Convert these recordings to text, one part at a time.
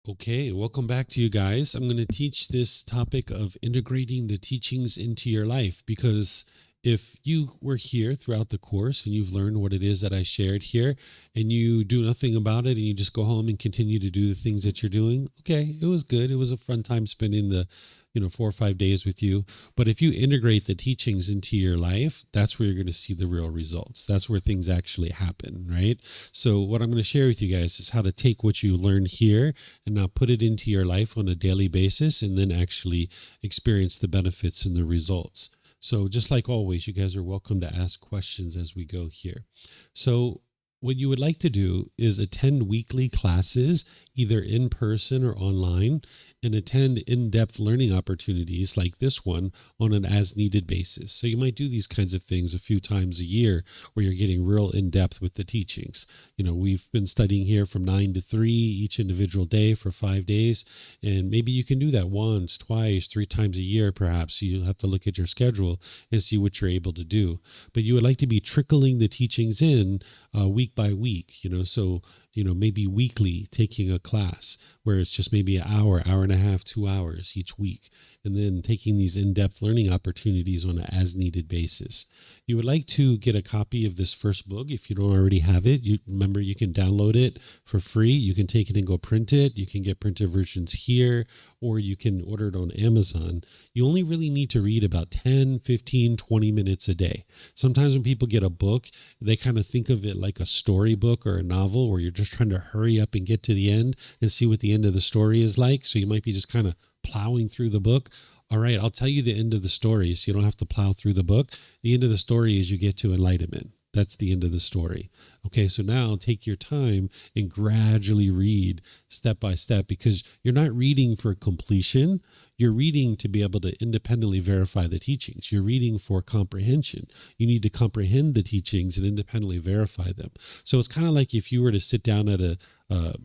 Okay, welcome back to you guys. I'm going to teach this topic of integrating the teachings into your life because if you were here throughout the course and you've learned what it is that I shared here and you do nothing about it and you just go home and continue to do the things that you're doing, okay, it was good. It was a fun time spending the 4 or 5 days with you. But if you integrate the teachings into your life, that's where you're going to see the real results. That's where things actually happen, right? So what I'm going to share with you guys is how to take what you learn here and now put it into your life on a daily basis and then actually experience the benefits and the results. So just like always, you guys are welcome to ask questions as we go here. So what you would like to do is attend weekly classes, either in person or online, and attend in-depth learning opportunities like this one on an as-needed basis. So you might do these kinds of things a few times a year where you're getting real in-depth with the teachings. We've been studying here from 9 to 3 each individual day for 5 days, and maybe you can do that once, twice, 3 times a year perhaps. You'll have to look at your schedule and see what you're able to do. But you would like to be trickling the teachings in week by week, so maybe weekly taking a class where it's just maybe an hour, hour and a half, 2 hours each week, and then taking these in-depth learning opportunities on an as-needed basis. You would like to get a copy of this first book if you don't already have it. Remember, you can download it for free. You can take it and go print it. You can get printed versions here, or you can order it on Amazon. You only really need to read about 10, 15, 20 minutes a day. Sometimes when people get a book, they kind of think of it like a storybook or a novel where you're just trying to hurry up and get to the end and see what the end of the story is like. So you might be just kind of plowing through the book. All right, I'll tell you the end of the story so you don't have to plow through the book. The end of the story is you get to enlightenment. That's the end of the story. Okay, so now take your time and gradually read step by step, because you're not reading for completion. You're reading to be able to independently verify the teachings. You're reading for comprehension. You need to comprehend the teachings and independently verify them. So it's kind of like if you were to sit down at a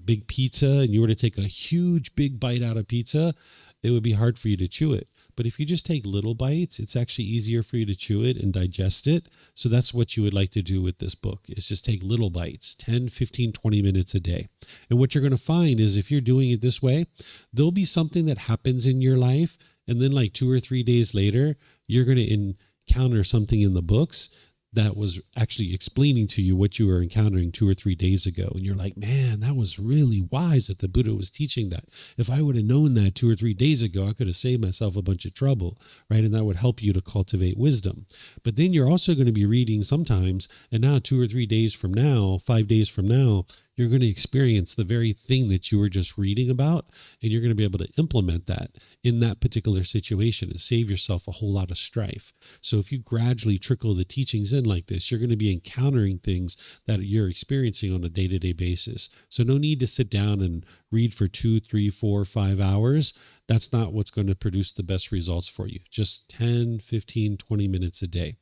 big pizza and you were to take a huge big bite out of pizza, it would be hard for you to chew it. But if you just take little bites, it's actually easier for you to chew it and digest it. So that's what you would like to do with this book, is just take little bites, 10, 15, 20 minutes a day. And what you're going to find is if you're doing it this way, there'll be something that happens in your life. And then like 2 or 3 days later, you're going to encounter something in the books that was actually explaining to you what you were encountering 2 or 3 days ago. And you're like, man, that was really wise that the Buddha was teaching that. If I would have known that 2 or 3 days ago, I could have saved myself a bunch of trouble, right? And that would help you to cultivate wisdom. But then you're also going to be reading sometimes, and now 2 or 3 days from now, 5 days from now, you're going to experience the very thing that you were just reading about, and you're going to be able to implement that in that particular situation and save yourself a whole lot of strife. So if you gradually trickle the teachings in like this, you're going to be encountering things that you're experiencing on a day-to-day basis. So no need to sit down and read for 2, 3, 4, 5 hours. That's not what's going to produce the best results for you. Just 10, 15, 20 minutes a day.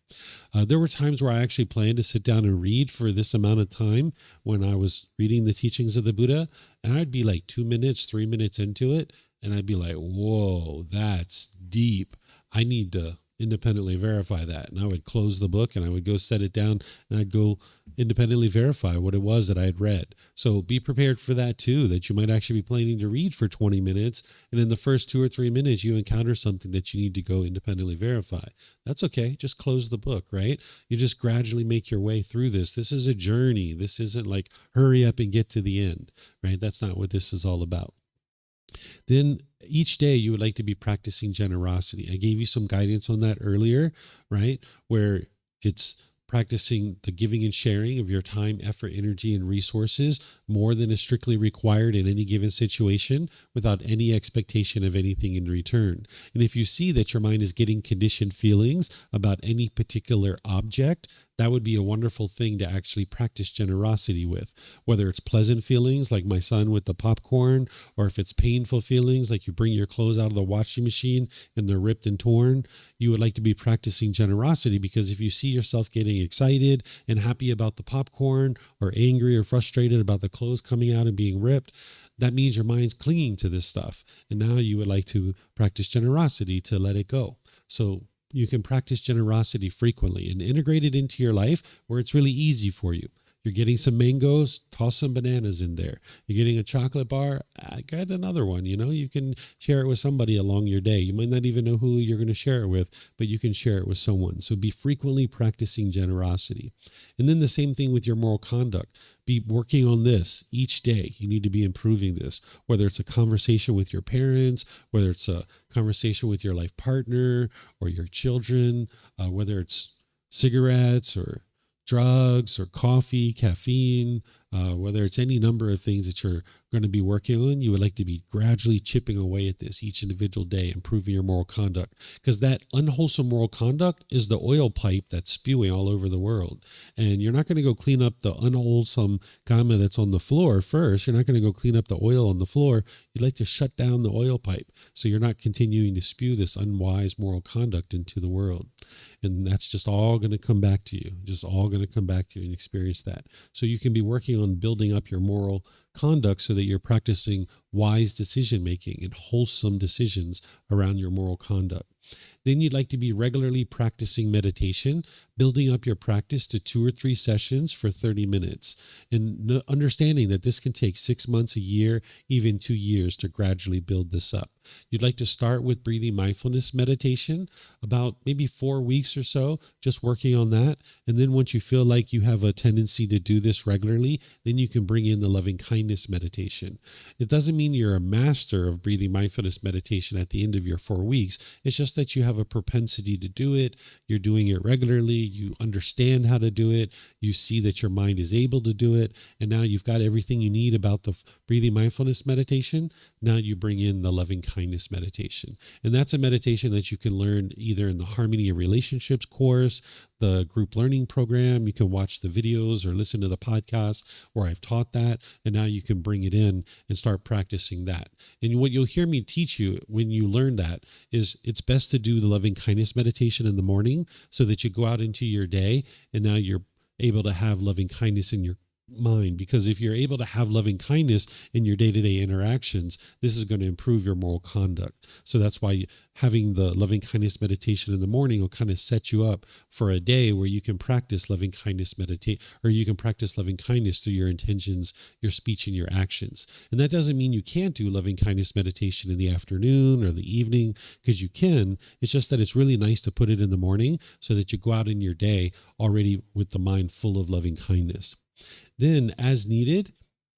There were times where I actually planned to sit down and read for this amount of time when I was reading the teachings of the Buddha, and I'd be like 2 minutes, 3 minutes into it, and I'd be like, whoa, that's deep. I need to independently verify that. And I would close the book and I would go set it down and I'd go independently verify what it was that I had read. So be prepared for that too, that you might actually be planning to read for 20 minutes. And in the first 2 or 3 minutes, you encounter something that you need to go independently verify. That's okay. Just close the book, right? You just gradually make your way through this. This is a journey. This isn't like hurry up and get to the end, right? That's not what this is all about. Then each day you would like to be practicing generosity. I gave you some guidance on that earlier, right? Where it's practicing the giving and sharing of your time, effort, energy, and resources more than is strictly required in any given situation without any expectation of anything in return. And if you see that your mind is getting conditioned feelings about any particular object, that would be a wonderful thing to actually practice generosity with, whether it's pleasant feelings like my son with the popcorn, or if it's painful feelings like you bring your clothes out of the washing machine and they're ripped and torn. You would like to be practicing generosity, because if you see yourself getting excited and happy about the popcorn, or angry or frustrated about the clothes coming out and being ripped, that means your mind's clinging to this stuff. And now you would like to practice generosity to let it go. So you can practice generosity frequently and integrate it into your life where it's really easy for you. You're getting some mangoes, toss some bananas in there. You're getting a chocolate bar, I got another one. You can share it with somebody along your day. You might not even know who you're going to share it with, but you can share it with someone. So be frequently practicing generosity. And then the same thing with your moral conduct. Be working on this each day. You need to be improving this, whether it's a conversation with your parents, whether it's a conversation with your life partner or your children, whether it's cigarettes or drugs or coffee, caffeine, whether it's any number of things that you're going to be working on, you would like to be gradually chipping away at this each individual day, improving your moral conduct. Because that unwholesome moral conduct is the oil pipe that's spewing all over the world. And you're not going to go clean up the unwholesome karma that's on the floor first. You're not going to go clean up the oil on the floor. You'd like to shut down the oil pipe so you're not continuing to spew this unwise moral conduct into the world. And that's just all going to come back to you, just all going to come back to you and experience that. So you can be working on building up your moral conduct so that you're practicing wise decision making and wholesome decisions around your moral conduct. Then you'd like to be regularly practicing meditation, building up your practice to 2 or 3 sessions for 30 minutes, and understanding that this can take 6 months, a year, even 2 years to gradually build this up. You'd like to start with breathing mindfulness meditation, about maybe 4 weeks or so, just working on that. And then once you feel like you have a tendency to do this regularly, then you can bring in the loving kindness meditation. It doesn't mean you're a master of breathing mindfulness meditation at the end of your 4 weeks. It's just that you have a propensity to do it. You're doing it regularly. You understand how to do it. You see that your mind is able to do it. And now you've got everything you need about the breathing mindfulness meditation. Now you bring in the loving kindness meditation. And that's a meditation that you can learn either in the Harmony of Relationships course, the group learning program. You can watch the videos or listen to the podcast where I've taught that. And now you can bring it in and start practicing that. And what you'll hear me teach you when you learn that is it's best to do the loving kindness meditation in the morning so that you go out into your day and now you're able to have loving kindness in your mind. Because if you're able to have loving kindness in your day-to-day interactions, this is going to improve your moral conduct. So that's why having the loving kindness meditation in the morning will kind of set you up for a day where you can practice loving kindness you can practice loving kindness through your intentions, your speech, and your actions. And that doesn't mean you can't do loving kindness meditation in the afternoon or the evening, because you can. It's just that it's really nice to put it in the morning so that you go out in your day already with the mind full of loving kindness. Then, as needed,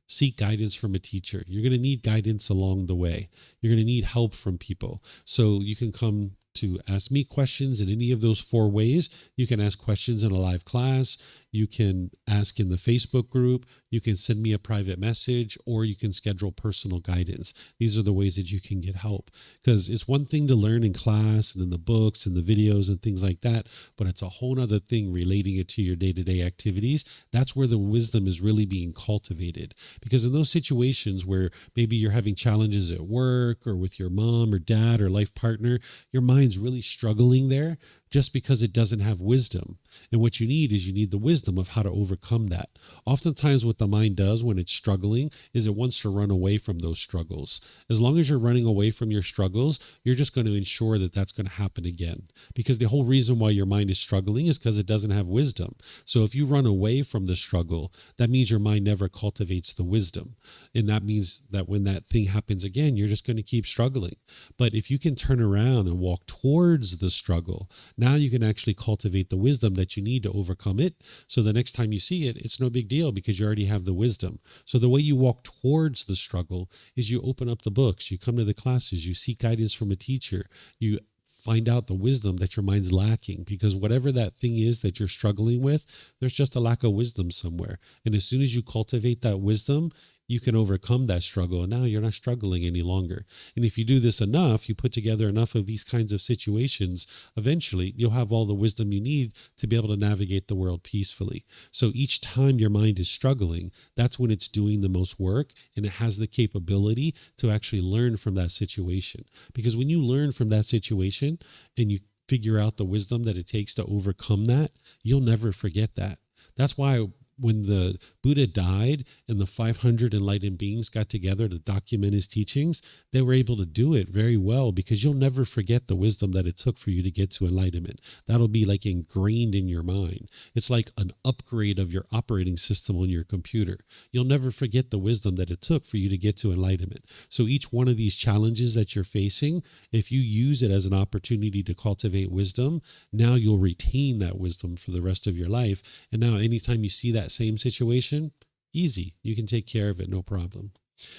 seek guidance from a teacher. You're going to need guidance along the way. You're going to need help from people. So you can come to ask me questions in any of those 4 ways. You can ask questions in a live class. You can ask in the Facebook group. You can send me a private message, or you can schedule personal guidance. These are the ways that you can get help, because it's one thing to learn in class and in the books and the videos and things like that, but it's a whole other thing relating it to your day-to-day activities. That's where the wisdom is really being cultivated, because in those situations where maybe you're having challenges at work or with your mom or dad or life partner, your mind's really struggling there just because it doesn't have wisdom. And what you need is you need the wisdom of how to overcome that. Oftentimes what the mind does when it's struggling is it wants to run away from those struggles. As long as you're running away from your struggles, you're just going to ensure that that's going to happen again. Because the whole reason why your mind is struggling is because it doesn't have wisdom. So if you run away from the struggle, that means your mind never cultivates the wisdom. And that means that when that thing happens again, you're just going to keep struggling. But if you can turn around and walk towards the struggle, now you can actually cultivate the wisdom that you need to overcome it. So the next time you see it, it's no big deal because you already have the wisdom. So the way you walk towards the struggle is you open up the books, you come to the classes, you seek guidance from a teacher, you find out the wisdom that your mind's lacking, because whatever that thing is that you're struggling with, there's just a lack of wisdom somewhere. And as soon as you cultivate that wisdom, you can overcome that struggle, and now you're not struggling any longer. And if you do this enough, you put together enough of these kinds of situations, eventually you'll have all the wisdom you need to be able to navigate the world peacefully. So each time your mind is struggling, that's when it's doing the most work, and it has the capability to actually learn from that situation. Because when you learn from that situation and you figure out the wisdom that it takes to overcome that, you'll never forget that. That's why when the Buddha died and the 500 enlightened beings got together to document his teachings, they were able to do it very well, because you'll never forget the wisdom that it took for you to get to enlightenment. That'll be like ingrained in your mind. It's like an upgrade of your operating system on your computer. You'll never forget the wisdom that it took for you to get to enlightenment. So each one of these challenges that you're facing, if you use it as an opportunity to cultivate wisdom, now you'll retain that wisdom for the rest of your life. And now anytime you see that same situation, easy, you can take care of it, no problem.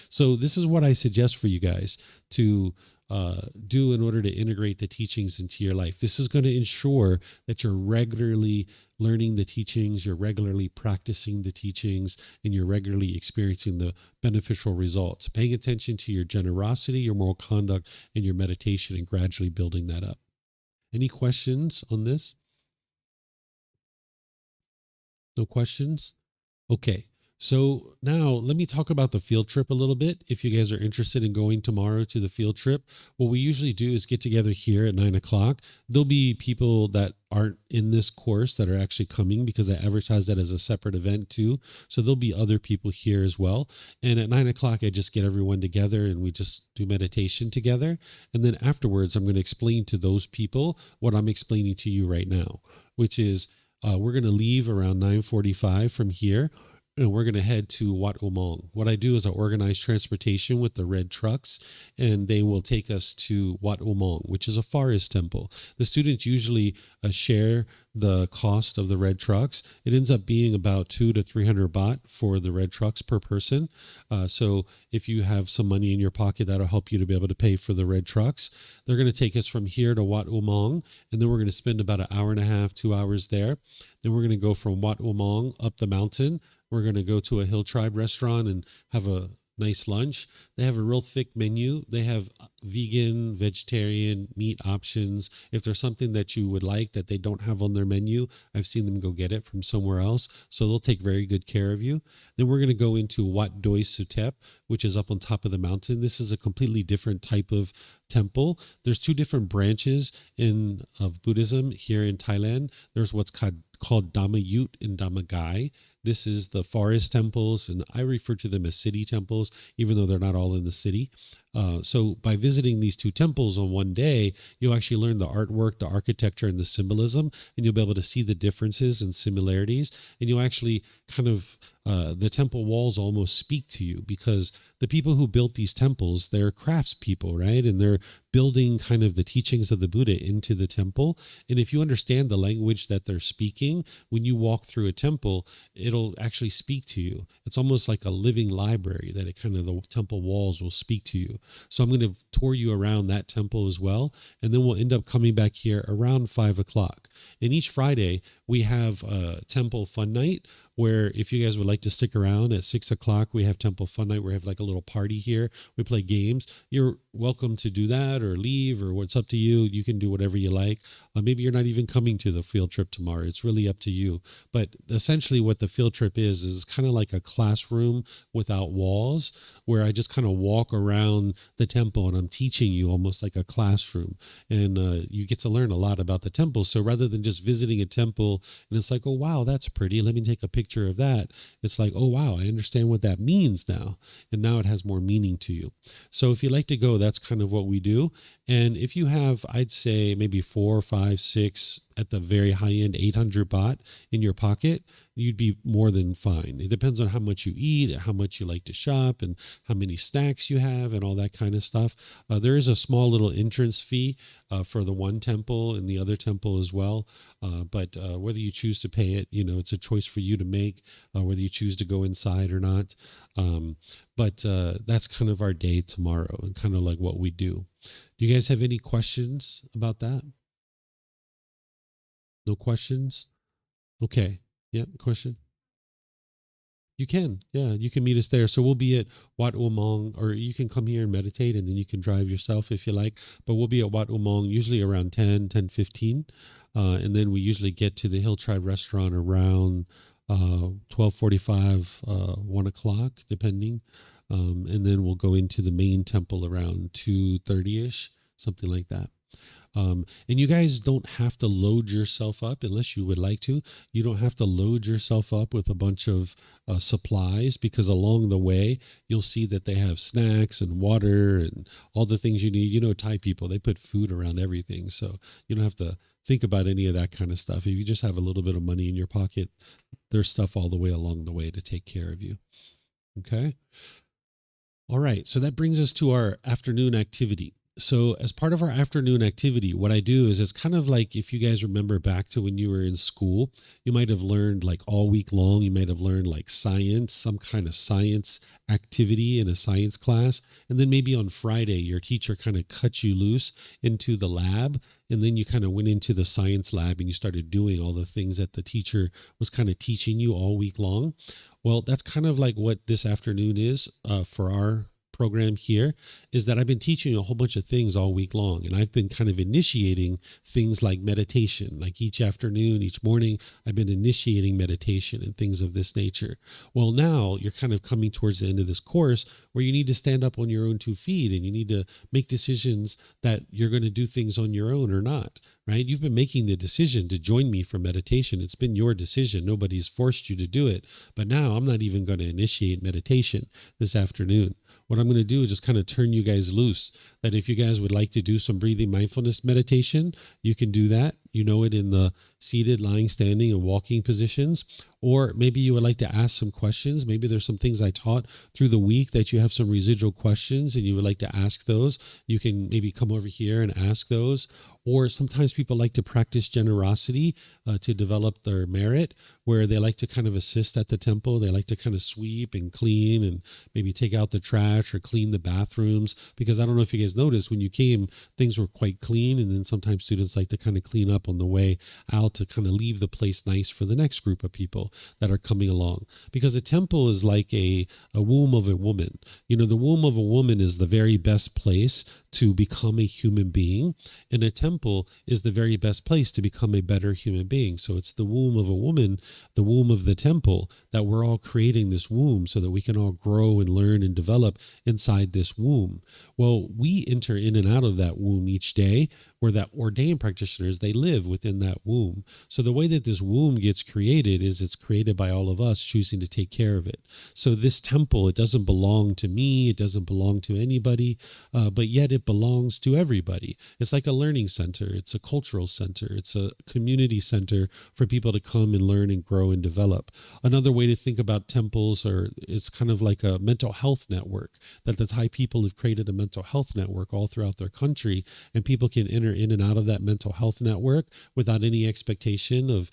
So this is what I suggest for you guys to do in order to integrate the teachings into your life. This is going to ensure that you're regularly learning the teachings, you're regularly practicing the teachings, and you're regularly experiencing the beneficial results. Paying attention to your generosity, your moral conduct, and your meditation, and gradually building that up. Any questions on this? No questions? Okay. So now let me talk about the field trip a little bit. If you guys are interested in going tomorrow to the field trip, what we usually do is get together here at 9 o'clock. There'll be people that aren't in this course that are actually coming, because I advertise that as a separate event too. So there'll be other people here as well. And at 9 o'clock, I just get everyone together and we just do meditation together. And then afterwards, I'm going to explain to those people what I'm explaining to you right now, which is we're going to leave around 9:45 from here, and we're going to head to Wat Umong. What I do is I organize transportation with the red trucks, and they will take us to Wat Umong, which is a forest temple. The students usually share the cost of the red trucks. It ends up being about 200 to 300 baht for the red trucks per person. So if you have some money in your pocket, that'll help you to be able to pay for the red trucks. They're going to take us from here to Wat Umong, and then we're going to spend about an hour and a half, 2 hours there. Then we're going to go from Wat Umong up the mountain. We're going to go to a Hill Tribe restaurant and have a nice lunch. They have a real thick menu. They have vegan, vegetarian, meat options. If there's something that you would like that they don't have on their menu, I've seen them go get it from somewhere else. So they'll take very good care of you. Then we're going to go into Wat Doi Sutep, which is up on top of the mountain. This is a completely different type of temple. There's two different branches of Buddhism here in Thailand. There's what's called Dhammayut and Dhammagai. This is the forest temples, and I refer to them as city temples, even though they're not all in the city. So by visiting these two temples on one day, you'll actually learn the artwork, the architecture, and the symbolism, and you'll be able to see the differences and similarities. And you'll actually the temple walls almost speak to you, because the people who built these temples, they're craftspeople, right? And they're building kind of the teachings of the Buddha into the temple. And if you understand the language that they're speaking, when you walk through a temple, it'll actually speak to you. It's almost like a living library that the temple walls will speak to you. So I'm going to tour you around that temple as well. And then we'll end up coming back here around 5 o'clock. And each Friday, we have a temple fun night, where if you guys would like to stick around at 6 o'clock, we have temple fun night. We have like a little party here. We play games. You're welcome to do that or leave, or what's up to you. You can do whatever you like. Maybe you're not even coming to the field trip tomorrow. It's really up to you. But essentially what the field trip is kind of like a classroom without walls, where I just kind of walk around the temple and I'm teaching you almost like a classroom. And you get to learn a lot about the temple. So rather than just visiting a temple and it's like, oh, wow, that's pretty, let me take a picture of that. It's like, oh, wow, I understand what that means now. And now it has more meaning to you. So if you like to go, that's kind of what we do. And if you have, I'd say maybe 4, 5, 6, at the very high end, 800 baht in your pocket, you'd be more than fine. It depends on how much you eat, how much you like to shop, and how many snacks you have, and all that kind of stuff. There is a small little entrance fee for the one temple and the other temple as well. But whether you choose to pay it, it's a choice for you to make, whether you choose to go inside or not. But that's kind of our day tomorrow, and kind of like what we do. Do you guys have any questions about that? No questions? Okay. Yeah, question? You can. Yeah, you can meet us there. So we'll be at Wat Umong, or you can come here and meditate, and then you can drive yourself if you like. But we'll be at Wat Umong usually around 10:15. And then we usually get to the Hill Tribe restaurant around 12:45, 1 o'clock, depending. And then we'll go into the main temple around 2:30-ish, something like that. And you guys don't have to load yourself up unless you would like to. You don't have to load yourself up with a bunch of supplies, because along the way, you'll see that they have snacks and water and all the things you need. You know, Thai people, they put food around everything. So you don't have to think about any of that kind of stuff. If you just have a little bit of money in your pocket, there's stuff all the way along the way to take care of you. Okay. All right. So that brings us to our afternoon activity. So as part of our afternoon activity, what I do is it's kind of like, if you guys remember back to when you were in school, you might have learned like all week long, you might have learned like science, some kind of science activity in a science class. And then maybe on Friday, your teacher kind of cut you loose into the lab. And then you kind of went into the science lab and you started doing all the things that the teacher was kind of teaching you all week long. Well, that's kind of like what this afternoon is for our program here, is that I've been teaching a whole bunch of things all week long, and I've been kind of initiating things like meditation. Like each afternoon, each morning, I've been initiating meditation and things of this nature. Well, now you're kind of coming towards the end of this course where you need to stand up on your own 2 feet and you need to make decisions that you're going to do things on your own or not. Right? You've been making the decision to join me for meditation. It's been your decision. Nobody's forced you to do it. But now I'm not even going to initiate meditation this afternoon. What I'm going to do is just kind of turn you guys loose, that if you guys would like to do some breathing mindfulness meditation, you can do that. You know it in the seated, lying, standing, and walking positions. Or maybe you would like to ask some questions. Maybe there's some things I taught through the week that you have some residual questions and you would like to ask those. You can maybe come over here and ask those. Or sometimes people like to practice generosity to develop their merit, where they like to kind of assist at the temple. They like to kind of sweep and clean and maybe take out the trash or clean the bathrooms. Because I don't know if you guys noticed, when you came, things were quite clean. And then sometimes students like to kind of clean up on the way out to kind of leave the place nice for the next group of people that are coming along. Because a temple is like a womb of a woman. You know, the womb of a woman is the very best place to become a human being. And a temple is the very best place to become a better human being. So it's the womb of a woman, the womb of the temple, that we're all creating this womb so that we can all grow and learn and develop inside this womb. Well, we enter in and out of that womb each day. Where that ordained practitioners, they live within that womb. So the way that this womb gets created is it's created by all of us choosing to take care of it. So this temple, it doesn't belong to me. It doesn't belong to anybody, but yet it belongs to everybody. It's like a learning center. It's a cultural center. It's a community center for people to come and learn and grow and develop. Another way to think about temples, or it's kind of like a mental health network, that the Thai people have created a mental health network all throughout their country, and people can enter in and out of that mental health network without any expectation of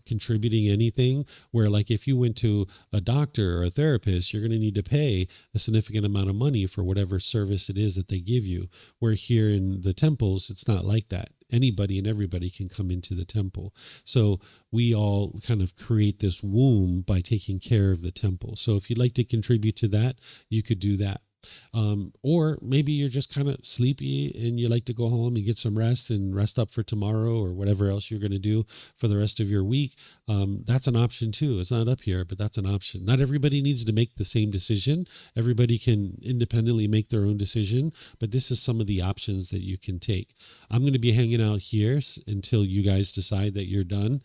contributing anything. Where, like, if you went to a doctor or a therapist, you're going to need to pay a significant amount of money for whatever service it is that they give you. Where here in the temples, it's not like that. Anybody and everybody can come into the temple. So we all kind of create this womb by taking care of the temple. So if you'd like to contribute to that, you could do that. Or maybe you're just kind of sleepy and you like to go home and get some rest and rest up for tomorrow or whatever else you're going to do for the rest of your week. That's an option too. It's not up here, but that's an option. Not everybody needs to make the same decision. Everybody can independently make their own decision, but this is some of the options that you can take. I'm going to be hanging out here until you guys decide that you're done.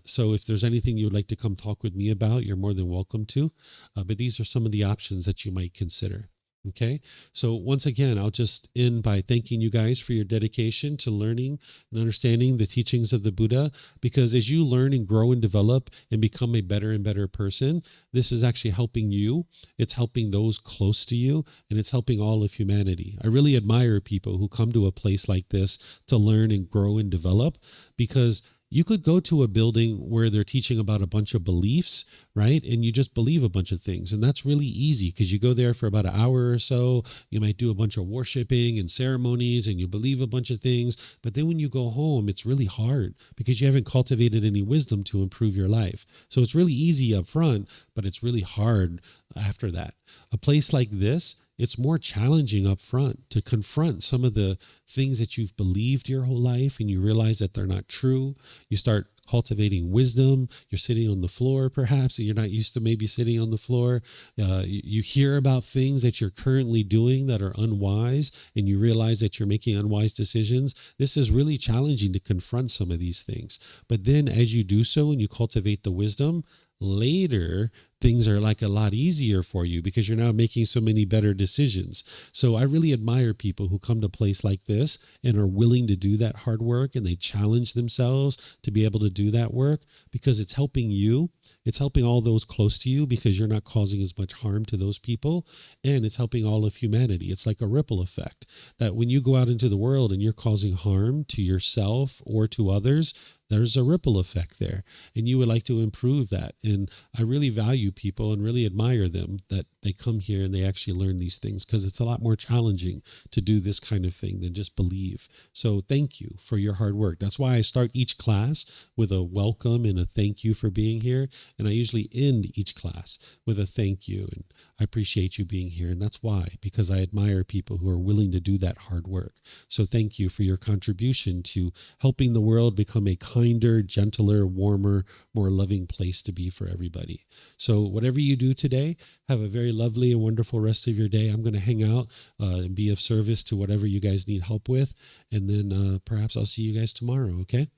So if there's anything you would like to come talk with me about, you're more than welcome to. But these are some of the options that you might consider. Okay, so once again, I'll just end by thanking you guys for your dedication to learning and understanding the teachings of the Buddha, because as you learn and grow and develop and become a better and better person, this is actually helping you. It's helping those close to you, and it's helping all of humanity. I really admire people who come to a place like this to learn and grow and develop, because you could go to a building where they're teaching about a bunch of beliefs, right? And you just believe a bunch of things. And that's really easy because you go there for about an hour or so. You might do a bunch of worshiping and ceremonies and you believe a bunch of things. But then when you go home, it's really hard because you haven't cultivated any wisdom to improve your life. So it's really easy up front, but it's really hard after that. A place like this it's more challenging up front to confront some of the things that you've believed your whole life and you realize that they're not true. You start cultivating wisdom. You're sitting on the floor, perhaps, and you're not used to maybe sitting on the floor. You hear about things that you're currently doing that are unwise, and you realize that you're making unwise decisions. This is really challenging to confront some of these things. But then as you do so and you cultivate the wisdom, later things are like a lot easier for you because you're now making so many better decisions. So I really admire people who come to a place like this and are willing to do that hard work, and they challenge themselves to be able to do that work because it's helping you. It's helping all those close to you because you're not causing as much harm to those people, and it's helping all of humanity. It's like a ripple effect that when you go out into the world and you're causing harm to yourself or to others, there's a ripple effect there, and you would like to improve that. And I really value people and really admire them that they come here and they actually learn these things, because it's a lot more challenging to do this kind of thing than just believe. So thank you for your hard work. That's why I start each class with a welcome and a thank you for being here. And I usually end each class with a thank you. And I appreciate you being here. And that's why, because I admire people who are willing to do that hard work. So thank you for your contribution to helping the world become a kinder, gentler, warmer, more loving place to be for everybody. So whatever you do today, have a very lovely and wonderful rest of your day. I'm going to hang out and be of service to whatever you guys need help with. And then perhaps I'll see you guys tomorrow. Okay.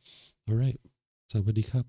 All right. Somebody cup.